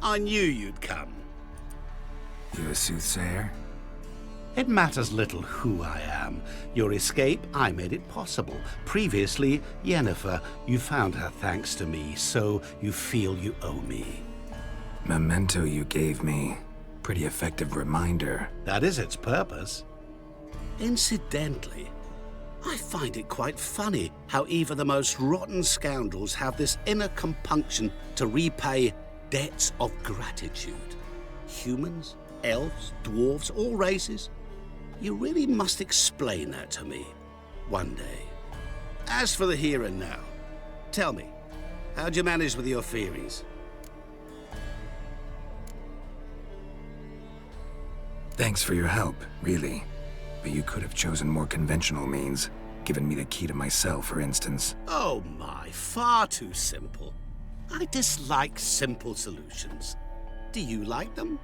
I knew you'd come. You a soothsayer? It matters little who I am. Your escape, I made it possible. Previously, Yennefer, you found her thanks to me, so you feel you owe me. Memento you gave me. Pretty effective reminder. That is its purpose. Incidentally, I find it quite funny how even the most rotten scoundrels have this inner compunction to repay debts of gratitude. Humans, elves, dwarves, all races. You really must explain that to me one day. As for the here and now, tell me, how'd you manage with your theories? Thanks for your help, really. But you could have chosen more conventional means. Given me the key to my cell, for instance. Oh my, far too simple. I dislike simple solutions. Do you like them?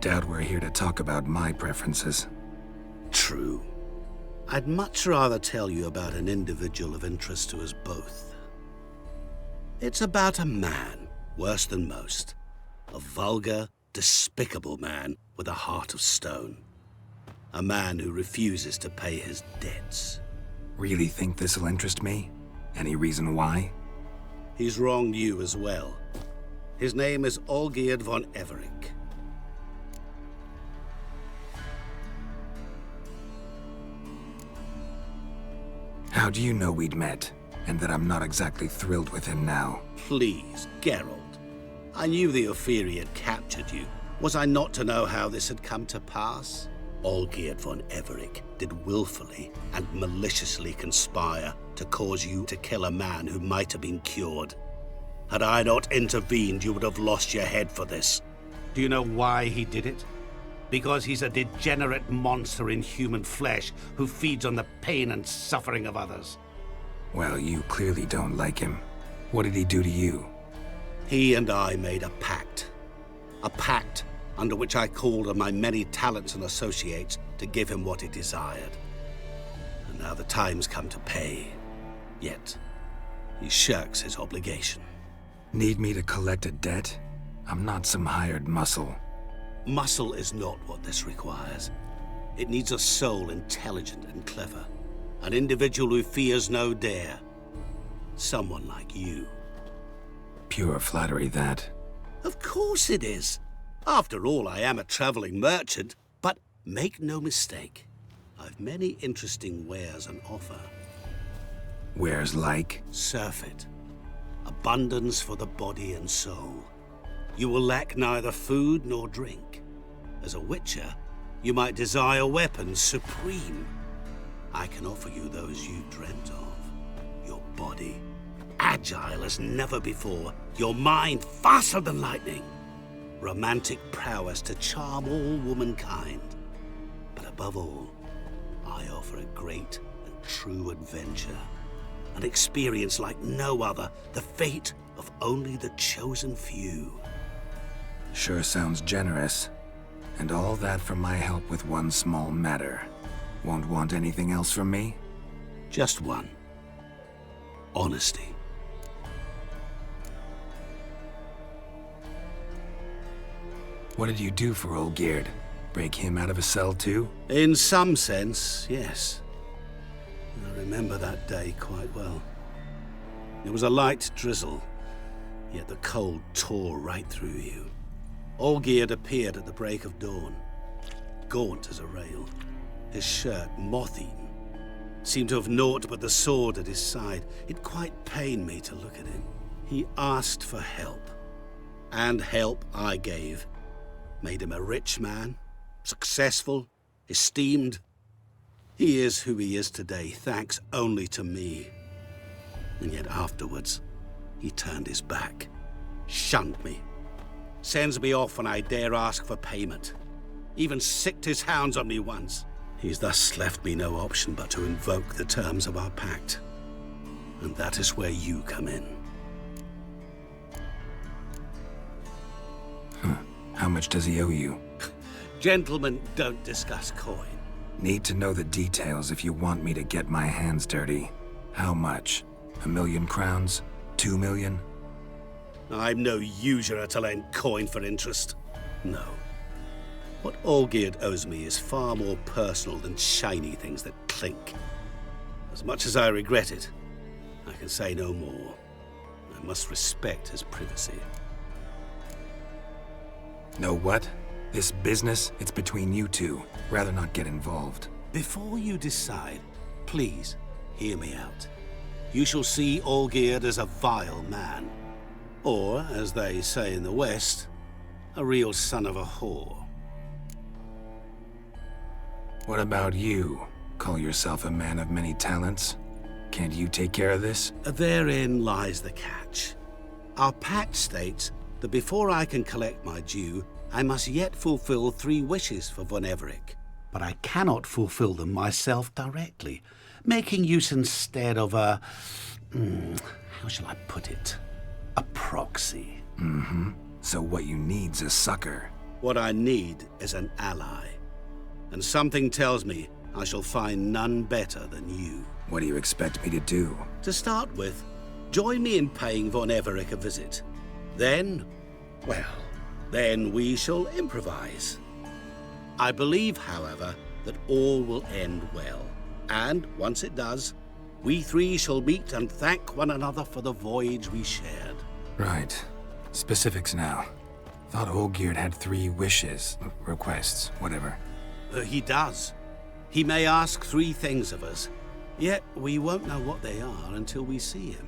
Doubt we're here to talk about my preferences. True. I'd much rather tell you about an individual of interest to us both. It's about a man, worse than most. A vulgar, despicable man with a heart of stone. A man who refuses to pay his debts. Really think this'll interest me? Any reason why? He's wronged you as well. His name is Olgierd von Everec. How do you know we'd met, and that I'm not exactly thrilled with him now? Please, Geralt. I knew the Ophiri had captured you. Was I not to know how this had come to pass? Olgierd von Everec did willfully and maliciously conspire to cause you to kill a man who might have been cured. Had I not intervened, you would have lost your head for this. Do you know why he did it? Because he's a degenerate monster in human flesh who feeds on the pain and suffering of others. Well, you clearly don't like him. What did he do to you? He and I made a pact. A pact under which I called on my many talents and associates to give him what he desired. And now the time's come to pay. Yet, he shirks his obligation. Need me to collect a debt? I'm not some hired muscle. Muscle is not what this requires. It needs a soul intelligent and clever. An individual who fears no dare. Someone like you. Pure flattery, that. Of course it is. After all, I am a traveling merchant. But make no mistake, I've many interesting wares on offer. Wares like? Surfeit. Abundance for the body and soul. You will lack neither food nor drink. As a witcher, you might desire weapons supreme. I can offer you those you dreamt of. Your body, agile as never before. Your mind, faster than lightning. Romantic prowess to charm all womankind. But above all, I offer a great and true adventure. An experience like no other, the fate of only the chosen few. Sure sounds generous. And all that for my help with one small matter. Won't want anything else from me? Just one. Honesty. What did you do for Olgierd? Break him out of a cell too? In some sense, yes. I remember that day quite well. It was a light drizzle, yet the cold tore right through you. Olgierd appeared at the break of dawn, gaunt as a rail, his shirt moth-eaten. Seemed to have naught but the sword at his side. It quite pained me to look at him. He asked for help, and help I gave. Made him a rich man, successful, esteemed. He is who he is today, thanks only to me. And yet afterwards, he turned his back, shunned me, sends me off when I dare ask for payment. Even sicked his hounds on me once. He's thus left me no option but to invoke the terms of our pact. And that is where you come in. How much does he owe you? Gentlemen don't discuss coin. Need to know the details if you want me to get my hands dirty. How much? 1,000,000 crowns? 2 million? I'm no usurer to lend coin for interest. No. What Olgierd owes me is far more personal than shiny things that clink. As much as I regret it, I can say no more. I must respect his privacy. Know what? This business, it's between you two. Rather not get involved. Before you decide, please hear me out. You shall see Olgierd as a vile man. Or, as they say in the West, a real son of a whore. What about you? Call yourself a man of many talents? Can't you take care of this? Therein lies the catch. Our pact states that before I can collect my due, I must yet fulfill 3 wishes for Von Everec. But I cannot fulfill them myself directly, making use instead of a... how shall I put it? A proxy. So what you need's a sucker. What I need is an ally. And something tells me I shall find none better than you. What do you expect me to do? To start with, join me in paying Von Everec a visit. Then, well, then we shall improvise. I believe, however, that all will end well. And once it does, we 3 shall meet and thank one another for the voyage we shared. Right. Specifics now. Thought Olgierd had 3 wishes, requests, whatever. He does. He may ask 3 things of us, yet we won't know what they are until we see him.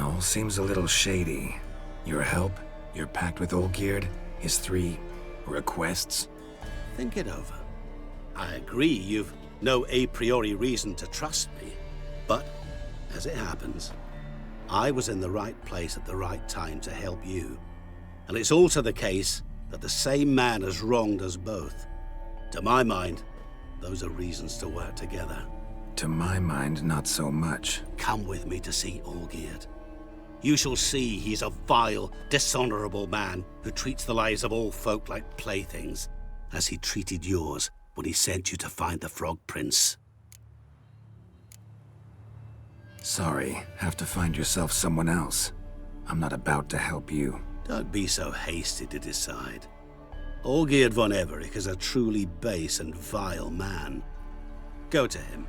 All seems a little shady. Your help, your pact with Olgierd, his 3 requests. Think it over. I agree you've no a priori reason to trust me, but as it happens, I was in the right place at the right time to help you. And it's also the case that the same man has wronged us both. To my mind, those are reasons to work together. To my mind, not so much. Come with me to see Olgierd. You shall see he's a vile, dishonorable man who treats the lives of all folk like playthings, as he treated yours when he sent you to find the Frog Prince. Sorry, have to find yourself someone else. I'm not about to help you. Don't be so hasty to decide. Olgierd von Everec is a truly base and vile man. Go to him.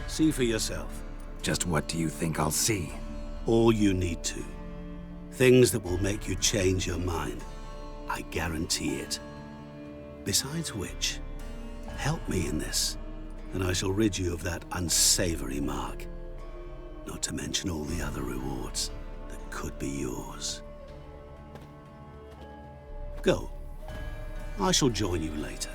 See for yourself. Just what do you think I'll see? All you need to. Things that will make you change your mind. I guarantee it. Besides which, help me in this, and I shall rid you of that unsavory mark. Not to mention all the other rewards that could be yours. Go. I shall join you later.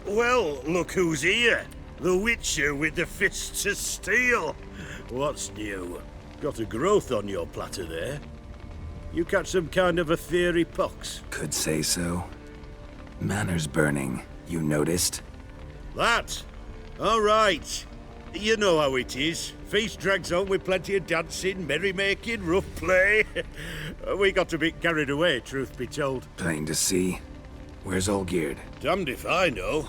Well, look who's here. The Witcher with the fists of steel. What's new? Got a growth on your platter there. You catch some kind of a fiery pox? Could say so. Manor's burning. You noticed? That? All right. You know how it is. Feast drags on with plenty of dancing, merrymaking, rough play. We got a bit carried away, truth be told. Plain to see. Where's Olgierd? Damned if I know.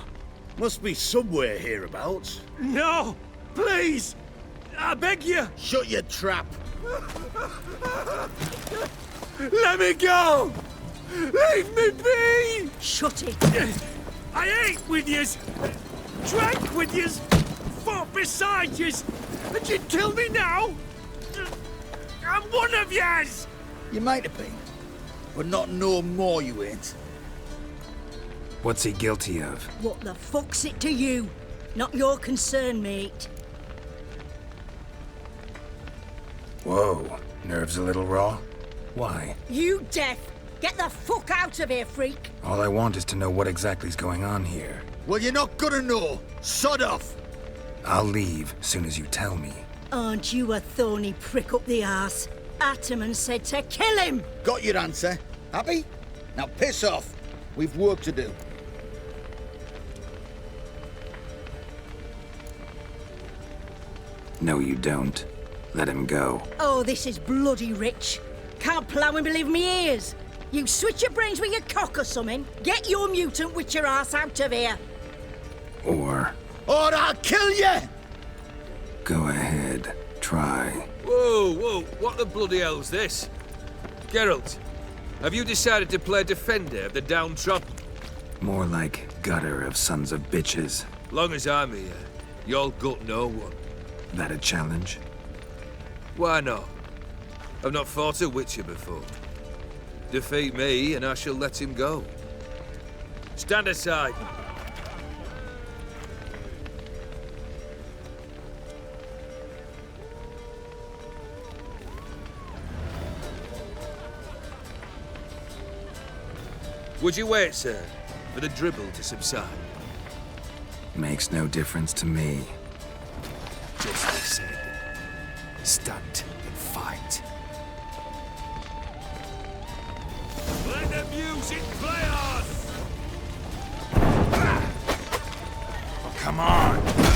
Must be somewhere hereabouts. No! Please! I beg you! Shut your trap. Let me go! Leave me be! Shut it! I ate with yous! Drank with yous! Fought beside yous! And you'd kill me now? I'm one of yous! You might have been, but not no more you ain't. What's he guilty of? What the fuck's it to you? Not your concern, mate. Whoa, nerves a little raw? Why? You deaf! Get the fuck out of here, freak! All I want is to know what exactly's going on here. Well, you're not gonna know. Sod off. I'll leave soon as you tell me. Aren't you a thorny prick up the arse? Ataman said to kill him! Got your answer. Happy? Now piss off. We've work to do. No, you don't. Let him go. Oh, this is bloody rich. Can't plough and believe me ears. You switch your brains with your cock or something. Get your mutant witcher ass out of here. Or I'll kill you! go ahead. Try. Whoa, what the bloody hell's this? Geralt, have you decided to play defender of the downtrodden? More like gutter of sons of bitches. Long as I'm here, you'll gut no one. That a challenge? Why not? I've not fought a witcher before. Defeat me and I shall let him go. Stand aside. Would you wait, sir, for the dribble to subside? Makes no difference to me. Just as said. Stand and fight. Let the music play on! Come on!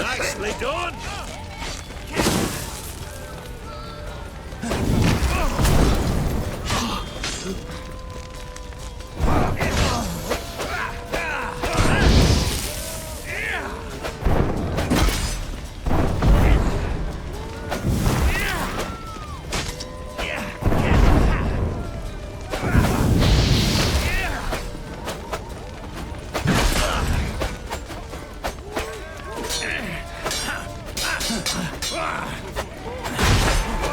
Nicely done!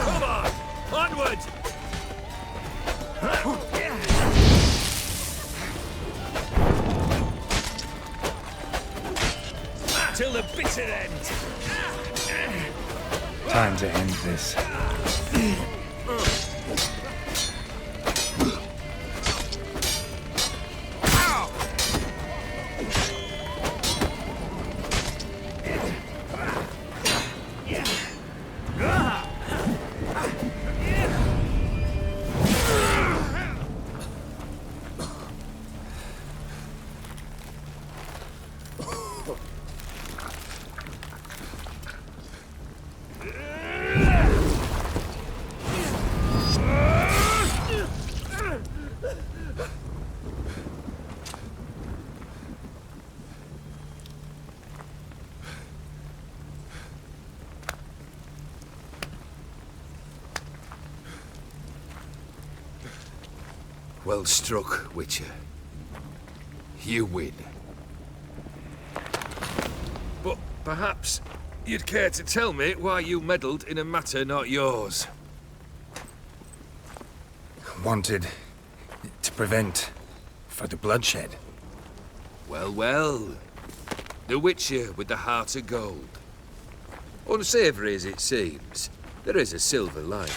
Come on! Onward! Till the bitter end! Time to end this. Well struck, Witcher. You win. But perhaps you'd care to tell me why you meddled in a matter not yours. Wanted to prevent further bloodshed. Well. The Witcher with the heart of gold. Unsavoury as it seems, there is a silver lining.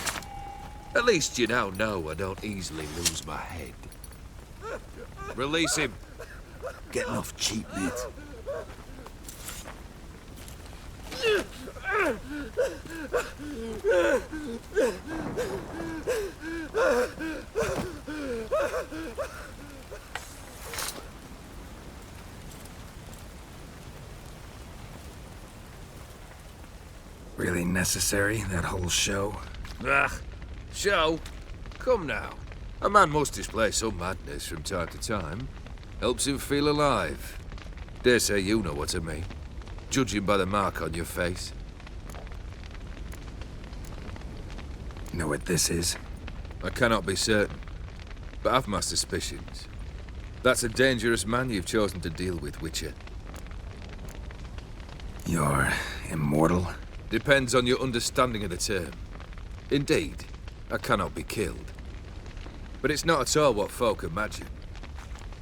At least you now know I don't easily lose my head. Release him. Getting off cheap, mate. Really necessary, that whole show? Ah, show? Come now. A man must display some madness from time to time. Helps him feel alive. Dare say you know what I mean. Judging by the mark on your face. Know what this is? I cannot be certain, but I've my suspicions. That's a dangerous man you've chosen to deal with, Witcher. You're immortal? Depends on your understanding of the term. Indeed, I cannot be killed. But it's not at all what folk imagine.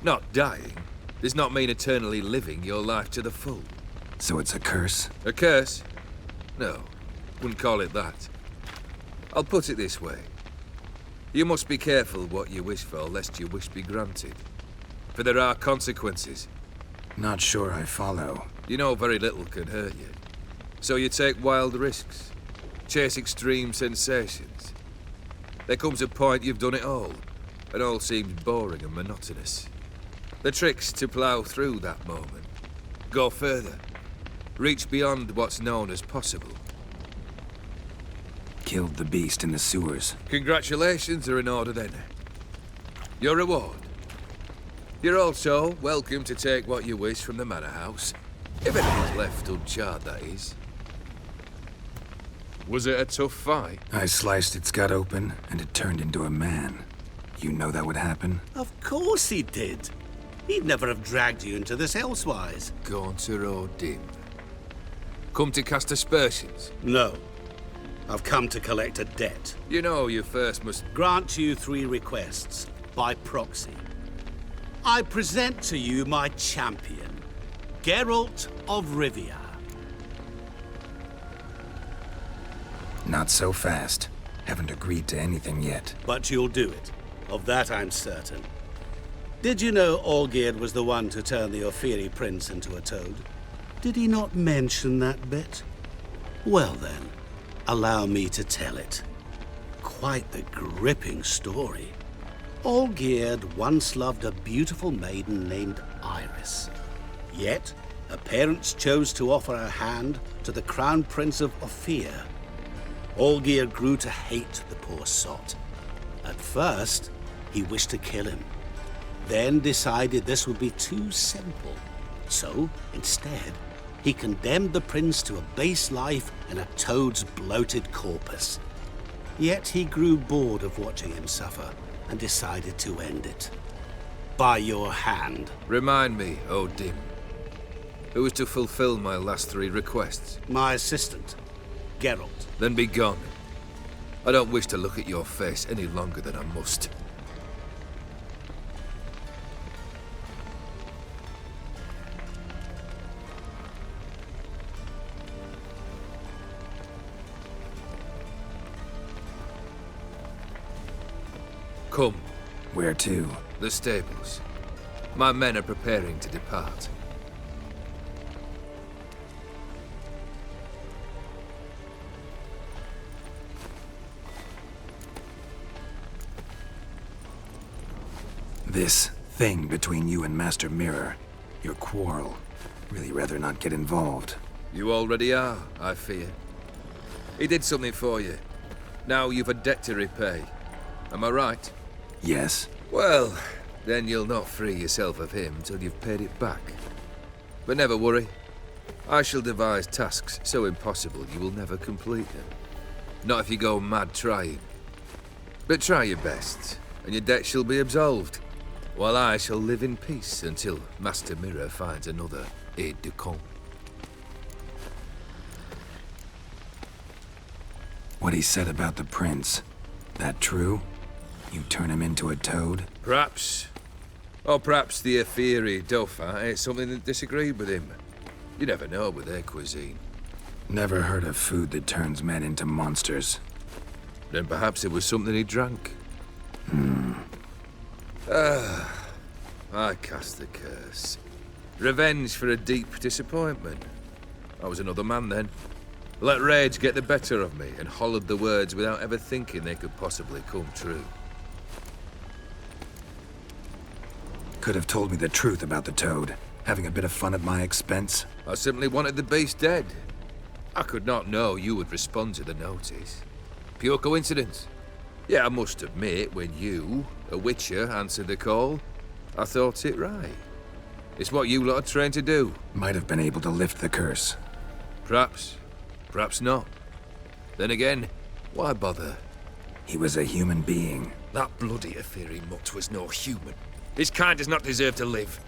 Not dying does not mean eternally living your life to the full. So it's a curse? A curse? No, wouldn't call it that. I'll put it this way. You must be careful what you wish for, lest your wish be granted. For there are consequences. Not sure I follow. You know very little can hurt you. So you take wild risks. Chase extreme sensations. There comes a point you've done it all, and all seems boring and monotonous. The trick's to plough through that moment. Go further. Reach beyond what's known as possible. Killed the beast in the sewers. Congratulations are in order then. Your reward. You're also welcome to take what you wish from the manor house. If anything's left uncharred, that is. Was it a tough fight? I sliced its gut open, and it turned into a man. You know that would happen? Of course he did. He'd never have dragged you into this elsewise. Gaunter or dim? Come to cast aspersions? No. I've come to collect a debt. You know you first must... Grant you 3 requests, by proxy. I present to you my champion, Geralt of Rivia. Not so fast. Haven't agreed to anything yet. But you'll do it. Of that I'm certain. Did you know Olgierd was the one to turn the Ophiri prince into a toad? Did he not mention that bit? Well then, allow me to tell it. Quite the gripping story. Olgierd once loved a beautiful maiden named Iris. Yet, her parents chose to offer her hand to the Crown Prince of Ophir. Olgierd grew to hate the poor sot. At first, he wished to kill him. Then decided this would be too simple. So, instead, he condemned the prince to a base life in a toad's bloated corpus. Yet he grew bored of watching him suffer and decided to end it. By your hand. Remind me, O Dim. Who is to fulfill my last 3 requests? My assistant, Geralt. Then be gone. I don't wish to look at your face any longer than I must. Come. Where to? The stables. My men are preparing to depart. This thing between you and Master Mirror. Your quarrel. Really rather not get involved. You already are, I fear. He did something for you. Now you've a debt to repay. Am I right? Yes. Well, then you'll not free yourself of him till you've paid it back. But never worry. I shall devise tasks so impossible you will never complete them. Not if you go mad trying. But try your best, and your debt shall be absolved, while I shall live in peace until Master Mirror finds another aide-de-camp. What he said about the prince. That true? You turn him into a toad? Perhaps. Or perhaps the Ophiri Dauphin ate something that disagreed with him. You never know with their cuisine. Never heard of food that turns men into monsters. Then perhaps it was something he drank. I cast the curse. Revenge for a deep disappointment. I was another man then. Let rage get the better of me and hollered the words without ever thinking they could possibly come true. Could have told me the truth about the toad. Having a bit of fun at my expense. I simply wanted the beast dead. I could not know you would respond to the notice. Pure coincidence. Yeah, I must admit, when you, a witcher, answered the call, I thought it right. It's what you lot are trained to do. Might have been able to lift the curse. Perhaps. Perhaps not. Then again, why bother? He was a human being. That bloody Aetheri mutt was no human. His kind does not deserve to live.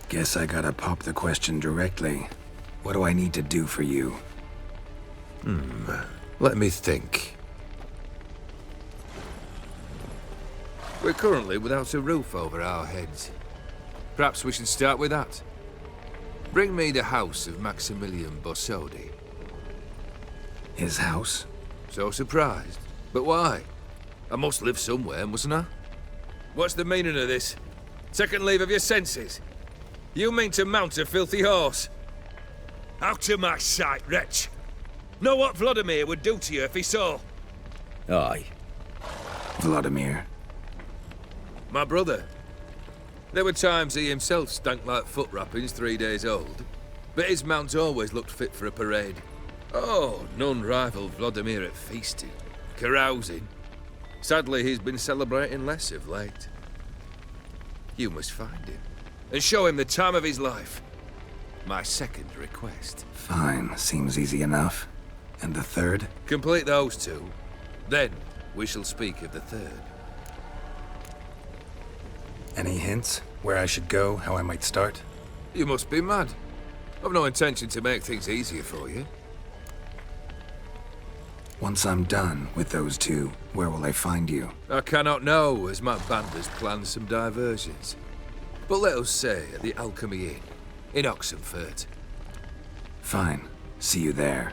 Guess I gotta pop the question directly. What do I need to do for you? Let me think. We're currently without a roof over our heads. Perhaps we should start with that. Bring me the house of Maximilian Borsodi. His house? So surprised. But why? I must live somewhere, mustn't I? What's the meaning of this? Second leave of your senses? You mean to mount a filthy horse? Out of my sight, wretch! Know what Vladimir would do to you if he saw? Aye. Vladimir. My brother. There were times he himself stank like foot wrappings 3 days old, but his mount always looked fit for a parade. Oh, none rivaled Vladimir at feasting, carousing. Sadly, he's been celebrating less of late. You must find him, and show him the time of his life. My second request. Fine, seems easy enough. And the third? Complete those two, then we shall speak of the third. Any hints? Where I should go, how I might start? You must be mad. I've no intention to make things easier for you. Once I'm done with those two, where will I find you? I cannot know, as my band has planned some diversions. But let us say at the Alchemy Inn, in Oxenfurt. Fine. See you there.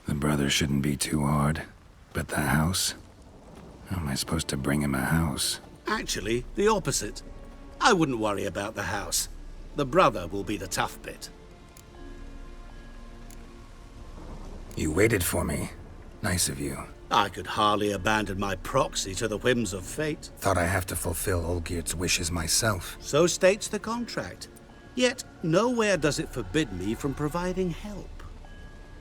The brother shouldn't be too hard. But the house? How am I supposed to bring him a house? Actually, the opposite. I wouldn't worry about the house. The brother will be the tough bit. You waited for me. Nice of you. I could hardly abandon my proxy to the whims of fate. Thought I have to fulfill Olgierd's wishes myself. So states the contract. Yet, nowhere does it forbid me from providing help.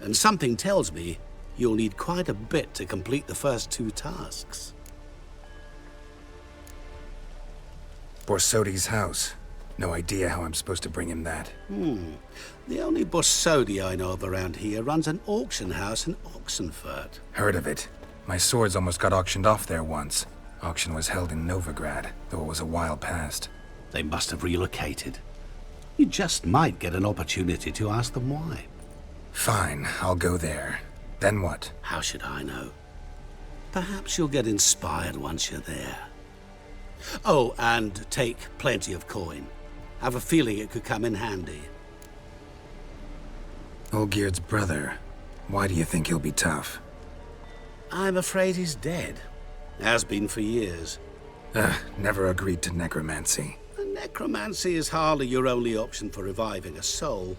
And something tells me you'll need quite a bit to complete the first two tasks. Borsodi's house. No idea how I'm supposed to bring him that. The only Borsodi I know of around here runs an auction house in Oxenfurt. Heard of it. My swords almost got auctioned off there once. Auction was held in Novigrad, though it was a while past. They must have relocated. You just might get an opportunity to ask them why. Fine, I'll go there. Then what? How should I know? Perhaps you'll get inspired once you're there. Oh, and take plenty of coin. Have a feeling it could come in handy. Olgierd's brother. Why do you think he'll be tough? I'm afraid he's dead. Has been for years. Never agreed to necromancy. Necromancy is hardly your only option for reviving a soul.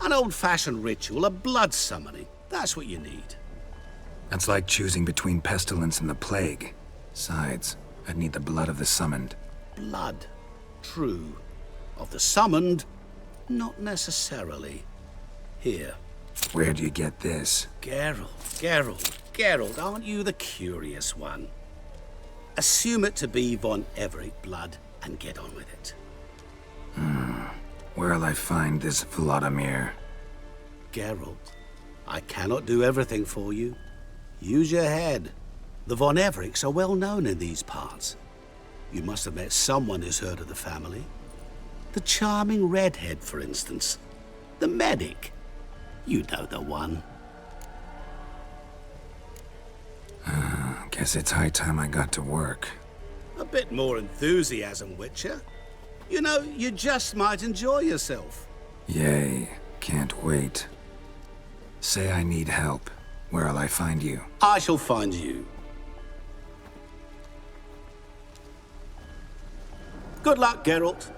An old-fashioned ritual, a blood summoning. That's what you need. That's like choosing between pestilence and the plague. Besides, I'd need the blood of the summoned. Blood. True. Of the summoned, not necessarily. Here. Where do you get this? Geralt, aren't you the curious one? Assume it to be von Everett blood and get on with it. Where'll I find this Vladimir? Geralt, I cannot do everything for you. Use your head. The von Evericks are well known in these parts. You must have met someone who's heard of the family. The charming redhead, for instance. The medic. You know the one. Guess it's high time I got to work. A bit more enthusiasm, Witcher. You know, you just might enjoy yourself. Yay, can't wait. Say I need help. Where'll I find you? I shall find you. Good luck, Geralt.